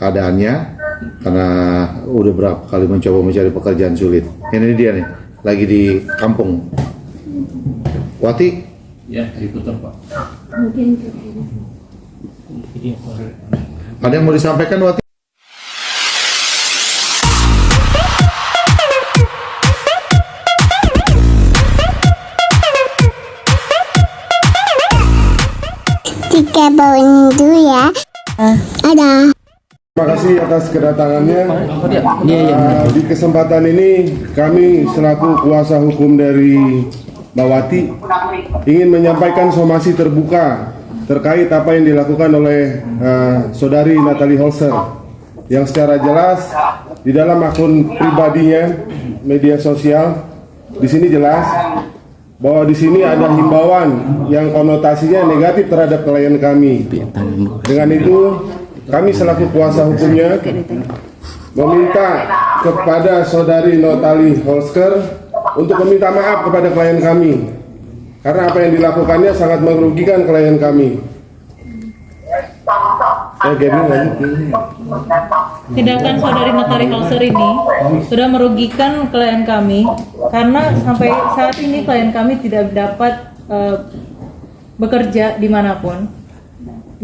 keadaannya karena udah berapa kali mencoba mencari pekerjaan sulit. Ini dia nih, lagi di kampung. Wati? Ya, diputar Pak. Ada yang mau disampaikan, Wati? Tiga bawain dulu ya. Ada. Terima kasih atas kedatangannya. Di kesempatan ini kami selaku kuasa hukum dari Mbak Wati ingin menyampaikan somasi terbuka terkait apa yang dilakukan oleh saudari Natalie Holzer yang secara jelas di dalam akun pribadinya media sosial di sini jelas bahwa di sini ada himbauan yang konotasinya negatif terhadap klien kami. Dengan itu kami selaku kuasa hukumnya meminta kepada saudari Natalie Holzer untuk meminta maaf kepada klien kami karena apa yang dilakukannya sangat merugikan klien kami. Tindakan saudari Natalie Holzer ini sudah merugikan klien kami karena sampai saat ini klien kami tidak dapat bekerja dimanapun,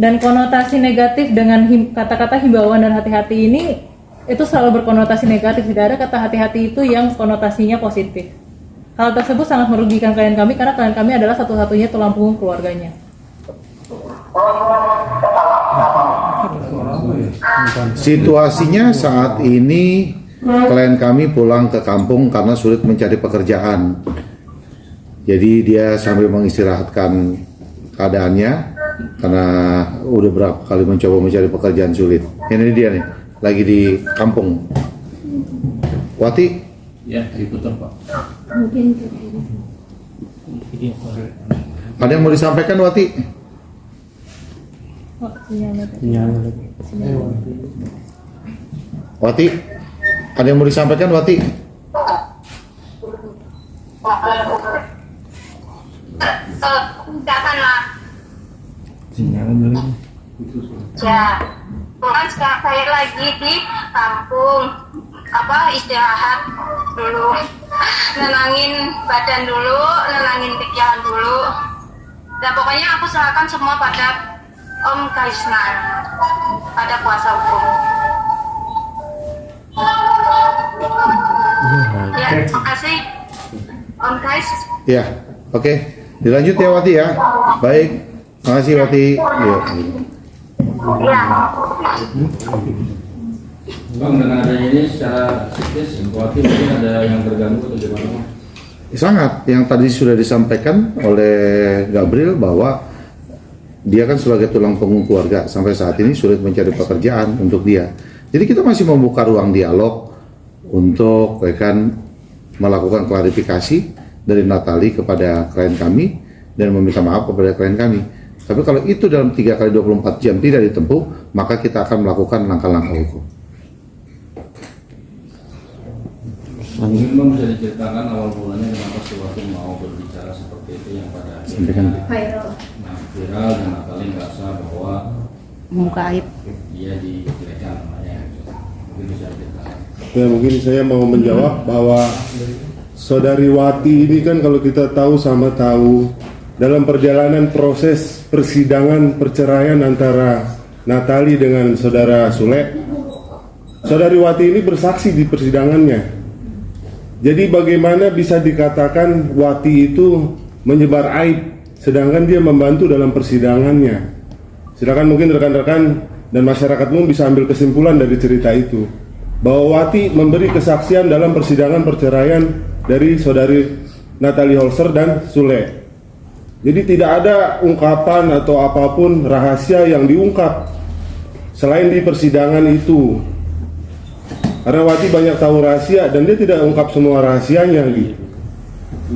dan konotasi negatif dengan kata-kata himbauan dan hati-hati ini itu selalu berkonotasi negatif. Tidak ada kata hati-hati itu yang konotasinya positif. Hal tersebut sangat merugikan klien kami karena klien kami adalah satu-satunya tulang punggung keluarganya. Situasinya saat ini klien kami pulang ke kampung karena sulit mencari pekerjaan. Jadi dia sambil mengistirahatkan keadaannya karena udah berapa kali mencoba mencari pekerjaan sulit. Ini dia nih, lagi di kampung. Wati? Ya, diputar Pak. Ada yang mau disampaikan, Wati? Wati? Ada yang mau disampaikan, Wati? Ya, kan sekarang saya lagi di kampung, istirahat dulu, nenangin badan dulu, nenangin pikiran dulu. Dan pokoknya aku serahkan semua pada Om Kaisnan, pada kuasa hukum. Ya, terima kasih Om Kais. Ya, oke. Dilanjut ya, Wati ya. Baik. Terima kasih, Wati. Yuk. Ya. Bang, dengan adanya ini secara psikis, khawatir mungkin ada yang terganggu atau gimana? Sangat. Yang tadi sudah disampaikan oleh Gabriel bahwa dia kan sebagai tulang punggung keluarga sampai saat ini sulit mencari pekerjaan untuk dia. Jadi kita masih membuka ruang dialog untuk melakukan klarifikasi dari Natalie kepada klien kami dan meminta maaf kepada klien kami. Tapi kalau itu dalam 3 kali 24 jam tidak ditempuh, maka kita akan melakukan langkah-langkah hukum. Mungkin Bang bisa diceritakan awal mulanya kenapa sewaktu mau berbicara seperti itu yang pada akhirnya viral dan Natalie merasa bahwa membuka aib dia dijelekkan namanya. Mungkin bisa diceritakan. Ya, mungkin saya mau menjawab bahwa saudari Wati ini kan kalau kita tahu sama tahu dalam perjalanan proses persidangan perceraian antara Natalie dengan saudara Sule, saudari Wati ini bersaksi di persidangannya. Jadi bagaimana bisa dikatakan Wati itu menyebar aib sedangkan dia membantu dalam persidangannya? Silakan mungkin rekan-rekan dan masyarakat umum bisa ambil kesimpulan dari cerita itu bahwa Wati memberi kesaksian dalam persidangan perceraian dari saudari Natalie Holzer dan Sule. Jadi tidak ada ungkapan atau apapun rahasia yang diungkap selain di persidangan itu. Karena Wati banyak tahu rahasia dan dia tidak ungkap semua rahasianya gitu.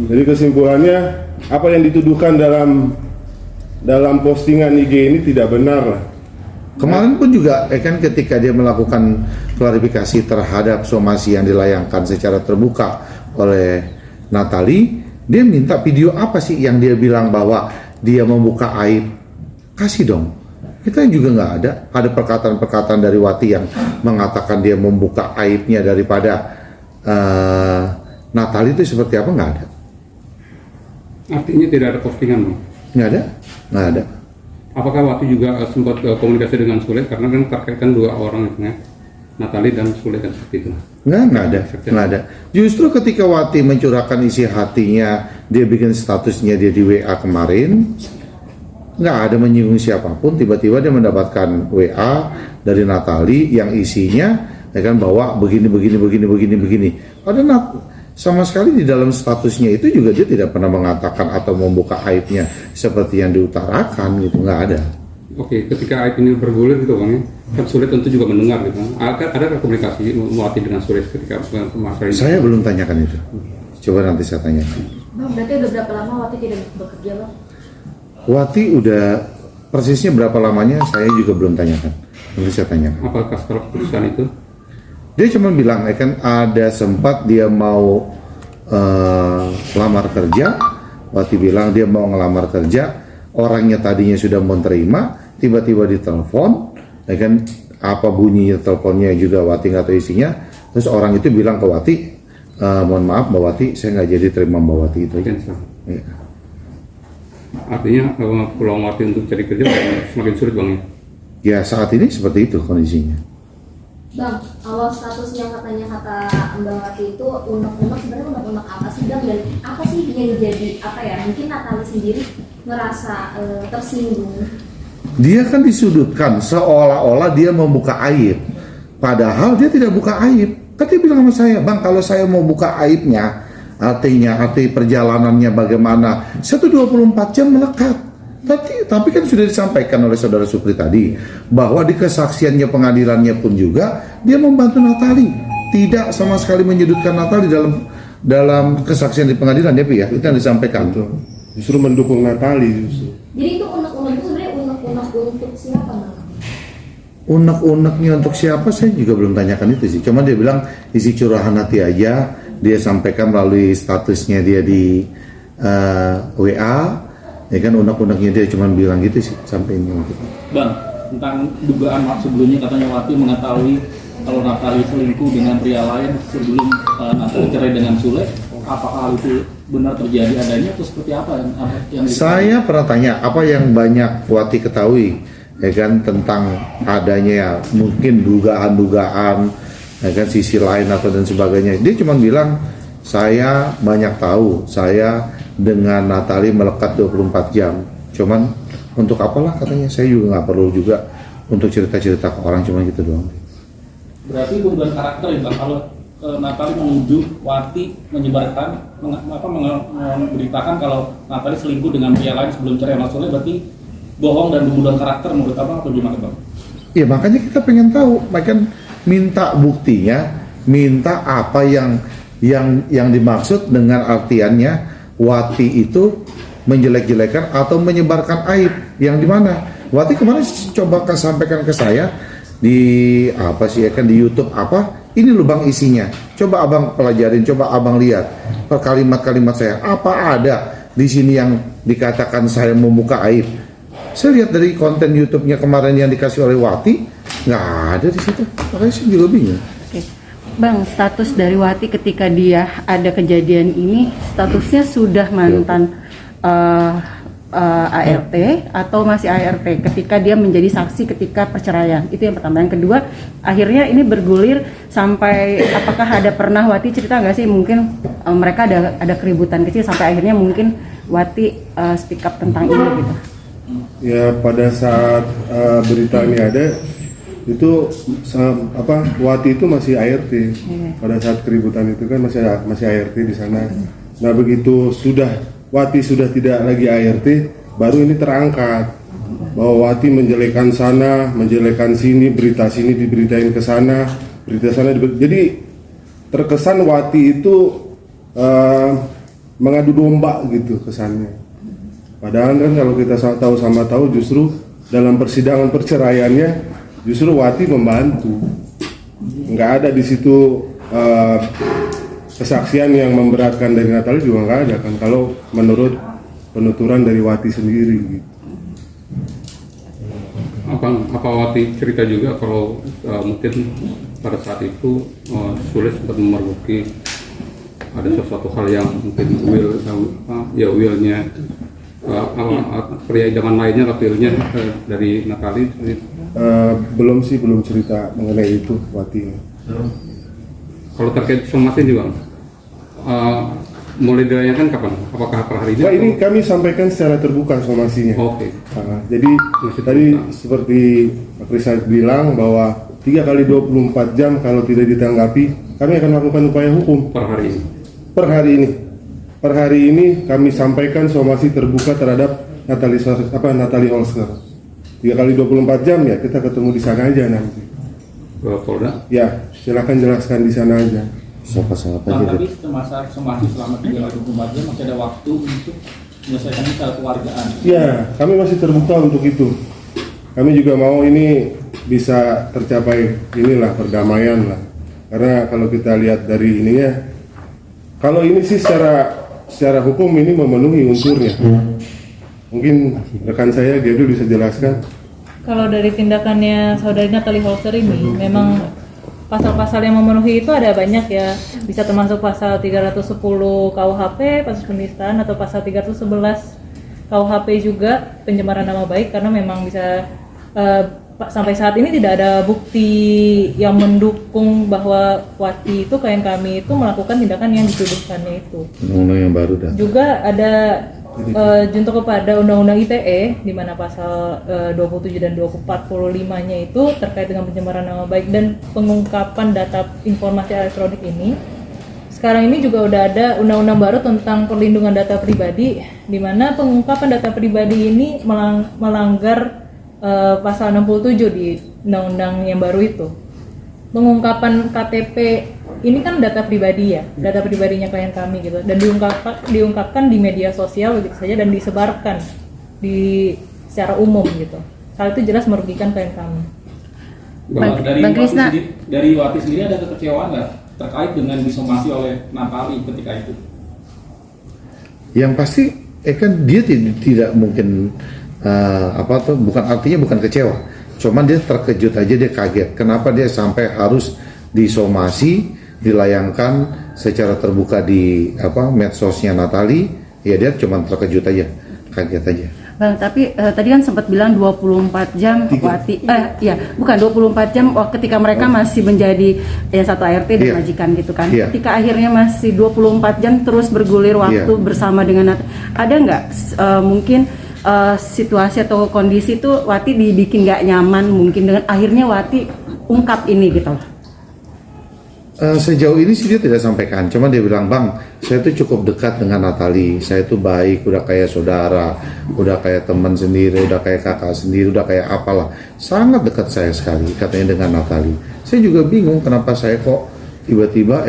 Jadi kesimpulannya apa yang dituduhkan dalam postingan IG ini tidak benar lah. Kemarin pun juga kan ketika dia melakukan klarifikasi terhadap somasi yang dilayangkan secara terbuka oleh Natalie, dia minta video apa sih yang dia bilang bahwa dia membuka aib. Kasih dong. Kita juga nggak ada perkataan-perkataan dari Wati yang mengatakan dia membuka aibnya daripada Natali itu seperti apa, nggak ada. Artinya tidak ada postingan, Bang? Nggak ada. Apakah Wati juga sempat komunikasi dengan Sule, karena kan terkait kan 2 orang itu ya, Natali dan Sule kan seperti itu. Nggak ada. Justru ketika Wati mencurahkan isi hatinya, dia bikin statusnya dia di WA kemarin, nggak ada menyinggung siapapun. Tiba-tiba dia mendapatkan WA dari Natali yang isinya ya kan bahwa begini. Padahal sama sekali di dalam statusnya itu juga dia tidak pernah mengatakan atau membuka aibnya seperti yang diutarakan gitu, nggak ada. Oke, ketika aib ini bergulir gitu Bang ya, kan Sule tentu juga mendengar gitu. Ada komunikasi Wati dengan Sule ketika masalah ini? Saya belum tanyakan itu. Coba nanti saya tanyakan. Bang, berarti udah berapa lama Wati tidak bekerja, Bang? Wati udah persisnya berapa lamanya saya juga belum tanyakan. Nanti saya tanyakan. Apakah setelah keputusan itu? Dia cuma bilang ya kan ada sempat dia mau lamar kerja. Wati bilang dia mau ngelamar kerja, orangnya tadinya sudah mau terima, tiba-tiba ditelepon, ya kan apa bunyinya teleponnya juga Wati nggak tahu isinya. Terus orang itu bilang ke Wati, mohon maaf Mbak Wati, saya nggak jadi terima Mbak Wati itu aja. Ya. Artinya peluang Wati untuk cari kerja semakin sulit Bang ya? Ya saat ini seperti itu kondisinya. Bang, awal status yang katanya kata Mbak Wati itu unek-unek, sebenarnya unek-unek apa sih Bang? Dan apa sih yang jadi apa ya? Mungkin Natali sendiri merasa tersinggung. Dia kan disudutkan seolah-olah dia membuka aib, padahal dia tidak buka aib. Kan dia bilang sama saya, Bang, kalau saya mau buka aibnya, arti perjalanannya bagaimana, 124 jam melekat. Tapi kan sudah disampaikan oleh saudara Supri tadi bahwa di kesaksiannya pengadilannya pun juga dia membantu Natali, tidak sama sekali menyudutkan Natali dalam kesaksian di pengadilan ya, itu yang disampaikan. Justru mendukung Natali justru. Jadi itu unek-unek itu sebenarnya unek-unek untuk siapa Bang? Unek-uneknya untuk siapa saya juga belum tanyakan itu sih. Cuma dia bilang isi curahan hati aja dia sampaikan melalui statusnya dia di WA. Ya kan unek-uneknya dia cuma bilang gitu sih sampai ini gitu. Bang, tentang dugaan sebelumnya katanya Wati mengetahui kalau Natali selingkuh dengan pria lain sebelum Natali cerai dengan Sule. Apakah hal itu benar terjadi adanya atau seperti apa yang Saya pernah tanya apa yang banyak Wati ketahui ya kan tentang adanya ya mungkin dugaan-dugaan ya kan sisi lain atau dan sebagainya. Dia cuma bilang saya banyak tahu, saya dengan Natali melekat 24 jam. Cuman untuk apalah katanya, saya juga nggak perlu juga untuk cerita-cerita ke orang, cuma gitu doang. Berarti pembunuhan karakter ya Bang, kalau Natali menuduh Wati menyebarkan, memberitakan kalau Natali selingkuh dengan pria lain sebelum cerai sama Sule, berarti bohong dan pembunuhan karakter menurut Abang atau gimana Bang? Ya makanya kita pengen tahu, makanya minta buktinya, minta apa yang dimaksud dengan artiannya Wati itu menjelek-jelekan atau menyebarkan aib yang di mana? Wati kemarin coba sampaikan ke saya di apa sih ya kan di YouTube apa? Ini loh Bang isinya. Coba Abang pelajarin, coba Abang lihat per kalimat-kalimat saya. Apa ada di sini yang dikatakan saya membuka aib? Saya lihat dari konten YouTube-nya kemarin yang dikasih oleh Wati, nggak ada di situ. Makanya saya juga bingung. Bang, status dari Wati ketika dia ada kejadian ini, statusnya sudah mantan ART atau masih ART ketika dia menjadi saksi ketika perceraian? Itu yang pertama. Yang kedua, akhirnya ini bergulir sampai apakah ada pernah Wati cerita nggak sih mungkin mereka ada keributan kecil sampai akhirnya mungkin Wati speak up tentang ini gitu? Ya pada saat berita ini ada itu Wati itu masih ART pada saat keributan itu kan masih ART di sana. Nah begitu Wati sudah tidak lagi ART, baru ini terangkat bahwa Wati menjelekan sana, menjelekan sini, berita sini diberitain ke sana, berita sana jadi terkesan Wati itu mengadu domba gitu kesannya. Padahal kan kalau kita tahu justru dalam persidangan perceraiannya justru Wati membantu, nggak ada di situ kesaksian yang memberatkan dari Natali juga nggak ada kan kalau menurut penuturan dari Wati sendiri gitu. apa Wati cerita juga kalau mungkin pada saat itu Sulit sempat memergoki ada sesuatu hal yang mungkin willnya pria idaman lainnya atau willnya dari Natali. Belum cerita mengenai itu Wati. Kalau terkait somasi juga mulai dilayangkan kapan? Apakah per hari ini? Nah, ini kami sampaikan secara terbuka somasinya. Oke. Jadi tadi seperti Pak Krishna bilang bahwa 3 kali 24 jam kalau tidak ditanggapi, kami akan melakukan upaya hukum. Per hari ini. Per hari ini kami sampaikan somasi terbuka terhadap Natali Holster. 3 kali 24 jam ya kita ketemu di sana aja nanti. Polda? Ya, silakan jelaskan di sana aja. Siapa-siapa Nah, aja. tapi semasa somasi selama 3 kali 24 jam masih ada waktu untuk menyelesaikan secara keluargaan. Ya, kami masih terbuka untuk itu. Kami juga mau ini bisa tercapai inilah perdamaian lah. Karena kalau kita lihat dari ininya, kalau ini sih secara hukum ini memenuhi unsurnya. Mungkin rekan saya Gabriel bisa jelaskan. Kalau dari tindakannya saudari Natali Holster ini, memang pasal-pasal yang memenuhi itu ada banyak ya. Bisa termasuk pasal 310 KUHP, pasal penistaan, atau pasal 311 KUHP juga, pencemaran nama baik, karena memang bisa sampai saat ini tidak ada bukti yang mendukung bahwa Wati itu, klien kami itu melakukan tindakan yang dituduhkannya itu. Undang-undang yang baru dah. Juga ada junto kepada Undang-Undang ITE di mana pasal 27 dan 245-nya itu terkait dengan pencemaran nama baik dan pengungkapan data informasi elektronik ini. Sekarang ini juga udah ada undang-undang baru tentang perlindungan data pribadi di mana pengungkapan data pribadi ini melanggar pasal 67 di undang-undang yang baru itu. Pengungkapan KTP ini kan data pribadi ya, data pribadinya klien kami gitu, dan diungkapkan di media sosial begitu saja dan disebarkan secara umum gitu. Hal itu jelas merugikan klien kami. Bang Krishna. Dari Wati sendiri ada kekecewaan nggak terkait dengan disomasi oleh Natali ketika itu? Yang pasti kan dia tidak mungkin bukan kecewa. Cuman dia terkejut aja, dia kaget. Kenapa dia sampai harus disomasi, dilayangkan secara terbuka di medsosnya Natali? Ya dia cuma terkejut aja, kaget aja. Bang, tapi tadi kan sempat bilang 24 jam Wati, bukan 24 jam ketika mereka masih menjadi satu ART dan majikan gitu kan. Ketika akhirnya masih 24 jam terus bergulir waktu bersama dengan ada nggak mungkin situasi atau kondisi itu Wati dibikin nggak nyaman mungkin dengan akhirnya Wati ungkap ini gitu loh? Sejauh ini sih dia tidak sampaikan, cuman dia bilang, Bang, saya tuh cukup dekat dengan Natali, saya tuh baik, udah kayak saudara, udah kayak teman sendiri, udah kayak kakak sendiri, udah kayak apalah, sangat dekat saya sekali katanya dengan Natali. Saya juga bingung kenapa saya kok tiba-tiba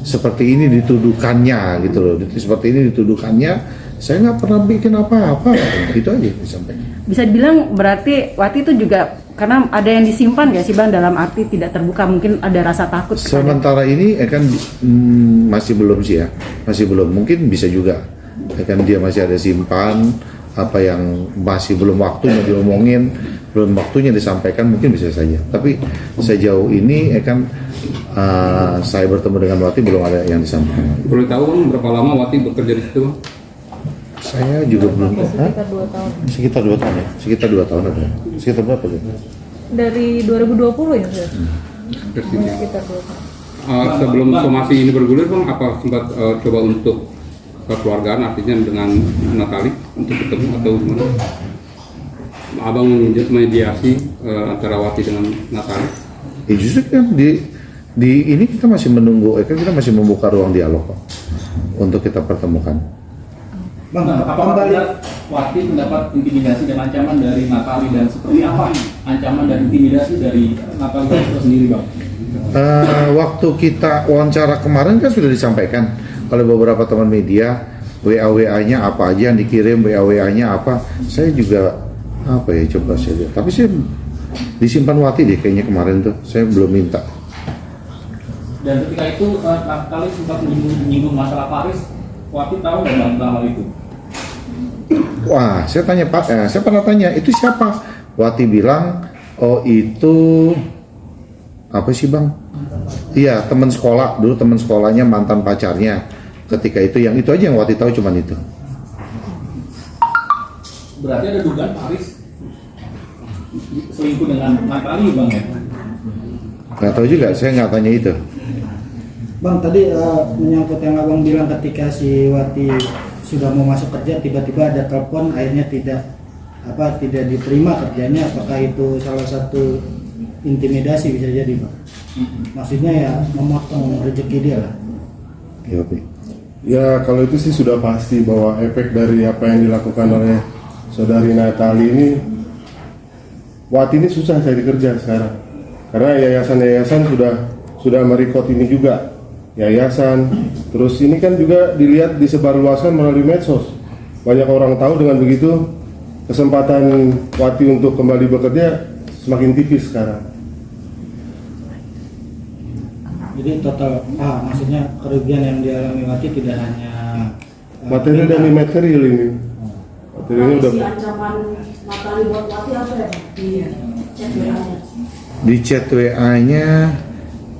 seperti ini dituduhkannya gitu loh, seperti ini dituduhkannya, saya nggak pernah bikin apa-apa, itu aja disampaikan. Bisa dibilang berarti Wati itu juga karena ada yang disimpan nggak sih Bang, dalam arti tidak terbuka, mungkin ada rasa takut sementara ini masih belum sih ya, masih belum, mungkin bisa juga dia masih ada simpan apa yang masih belum waktunya diomongin, belum waktunya disampaikan, mungkin bisa saja. Tapi sejauh ini saya bertemu dengan Wati belum ada yang disampaikan. Boleh tahu Bang, berapa lama Wati bekerja di situ Bang? Saya juga belum tahu. Sekitar 2 tahun. Sekitar 2 tahun ya. Sekitar 2 tahun ada. Sekitar berapa gitu? Dari 2020 ya, Mas? Persisnya. Sekitar 2 tahun. Sebelum somasi ini bergulir Bang, apa sempat coba untuk kekeluargaan, artinya dengan Natali untuk ketemu atau gimana? Abang mediasi antara Wati dengan Natali? Justru kan di ini kita masih menunggu, kita masih membuka ruang dialog kok untuk kita pertemukan. Bang, apakah Wati mendapat intimidasi dan ancaman dari Natali, dan seperti apa ancaman dan intimidasi dari Natali itu sendiri, Bang? Waktu kita wawancara kemarin kan sudah disampaikan oleh beberapa teman media, WA-WA-nya apa aja yang dikirim, WA-WA-nya apa. Saya juga coba saya lihat. Tapi saya disimpan Wati deh kayaknya kemarin tuh. Saya belum minta. Dan ketika itu Natali sempat menyinggung masalah Paris. Wati tahu nggak Bang hal itu? Wah, saya tanya Pak, saya pernah tanya, itu siapa? Wati bilang, oh itu apa sih bang? Iya, teman sekolah, dulu teman sekolahnya mantan pacarnya. Ketika itu yang itu aja yang Wati tahu, cuman itu. Berarti ada dugaan Paris selingkuh dengan Natali bang ya? Nggak tahu juga, saya nggak tanya itu. Bang, tadi menyangkut yang abang bilang ketika si Wati sudah mau masuk kerja, tiba-tiba ada telepon, akhirnya tidak diterima kerjanya. Apakah itu salah satu intimidasi? Bisa jadi bang. Maksudnya ya memotong rezeki dia lah. Ya, oke. Ya kalau itu sih sudah pasti bahwa efek dari apa yang dilakukan oleh saudari Natali ini, Wati ini susah cari kerja sekarang. Karena yayasan-yayasan sudah merekod ini juga. Yayasan, terus ini kan juga dilihat disebarluaskan melalui medsos. Banyak orang tahu, dengan begitu kesempatan Wati untuk kembali bekerja semakin tipis sekarang. Jadi total, maksudnya kerugian yang dialami Wati tidak hanya Materi dan material ini. Materialnya udah. Ancaman Natali buat Wati apa ya di chat WA-nya? Di chat WA-nya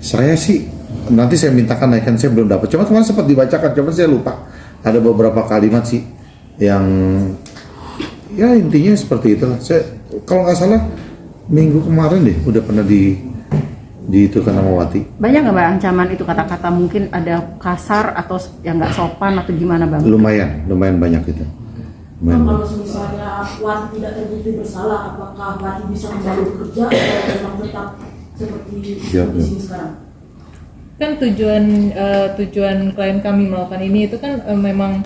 saya sih nanti saya mintakan naikkan, saya belum dapat. Cuma kemarin sempat dibacakan, cuma saya lupa. Ada beberapa kalimat sih yang ya intinya seperti itu. Saya kalau nggak salah minggu kemarin deh udah pernah di itu kan sama Wati. Banyak nggak Mbak ancaman itu, kata-kata mungkin ada kasar atau yang nggak sopan atau gimana Bang? Lumayan banyak itu. Bang, kalau misalnya Wati tidak terbukti bersalah, apakah Wati bisa kembali bekerja atau memang tetap seperti di sini sekarang? Kan tujuan klien kami melakukan ini itu kan memang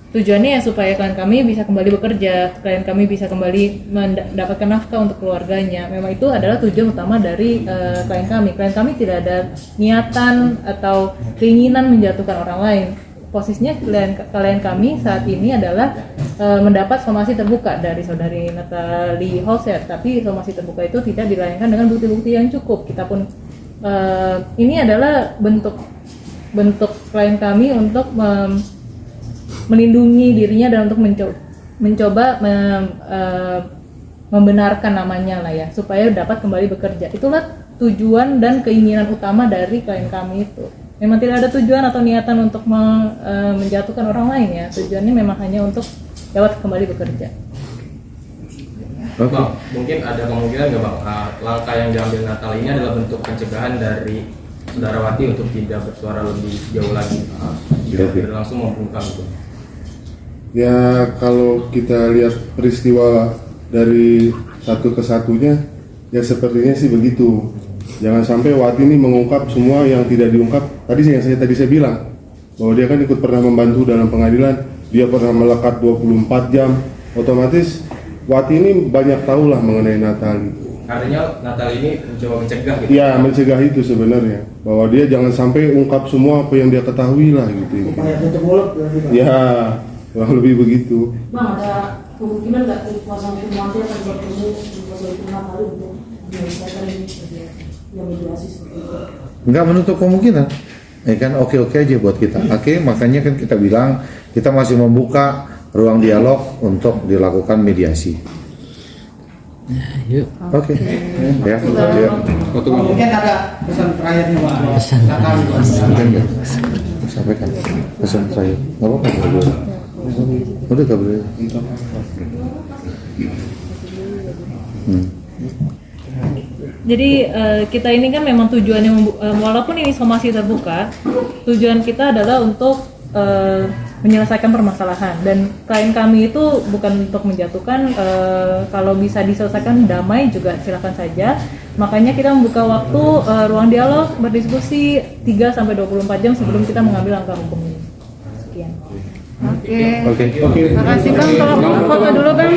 tujuannya ya supaya klien kami bisa kembali bekerja, klien kami bisa kembali mendapatkan nafkah untuk keluarganya. Memang itu adalah tujuan utama dari klien kami. Klien kami tidak ada niatan atau keinginan menjatuhkan orang lain. Posisinya klien kami saat ini adalah mendapat somasi terbuka dari saudari Natali Holzer, tapi somasi terbuka itu tidak dilayangkan dengan bukti-bukti yang cukup. Kita pun ini adalah bentuk klien kami untuk melindungi dirinya dan untuk mencoba membenarkan namanya lah ya, supaya dapat kembali bekerja. Itulah tujuan dan keinginan utama dari klien kami itu. Memang tidak ada tujuan atau niatan untuk menjatuhkan orang lain ya. Tujuannya memang hanya untuk dapat kembali bekerja. Bang, mungkin ada kemungkinan nggak Bang, langkah yang diambil Natal ini adalah bentuk pencegahan dari Saudara Wati untuk tidak bersuara lebih jauh lagi, berlangsung membungkam itu. Ya kalau kita lihat peristiwa dari satu ke satunya, ya sepertinya sih begitu. Jangan sampai Wati ini mengungkap semua yang tidak diungkap. Tadi saya bilang bahwa dia kan ikut pernah membantu dalam pengadilan, dia pernah melekat 24 jam, otomatis Wati ini banyak tahu lah mengenai Natali. Artinya Natali ini mencoba mencegah gitu? Ya, mencegah itu sebenarnya. Bahwa dia jangan sampai ungkap semua apa yang dia ketahui lah gitu. Upaya tutup mulut. Ya, kurang lebih begitu. Bang, ada kemungkinan nggak kuasa hukum Wati akan bertemu kuasa hukum Natali untuk menyelesaikan yang mediasi seperti itu? Nggak menutup kemungkinan. Ya kan oke-oke aja buat kita. Oke, makanya kan kita bilang kita masih membuka ruang dialog untuk dilakukan mediasi. Oke. Ya. Mungkin ada pesan terakhirnya Pak. Mungkin nggak? Sampaikan pesan terakhir. Nggak apa-apa. Udah nggak boleh. Jadi kita ini kan memang tujuannya walaupun ini somasi terbuka, tujuan kita adalah untuk menyelesaikan permasalahan, dan klien kami itu bukan untuk menjatuhkan. Kalau bisa diselesaikan damai juga silakan saja. Makanya kita membuka waktu ruang dialog berdiskusi 3-24 jam sebelum kita mengambil langkah hukum ini. Sekian. Oke. Terima kasih Bang. Kalau foto dulu Bang.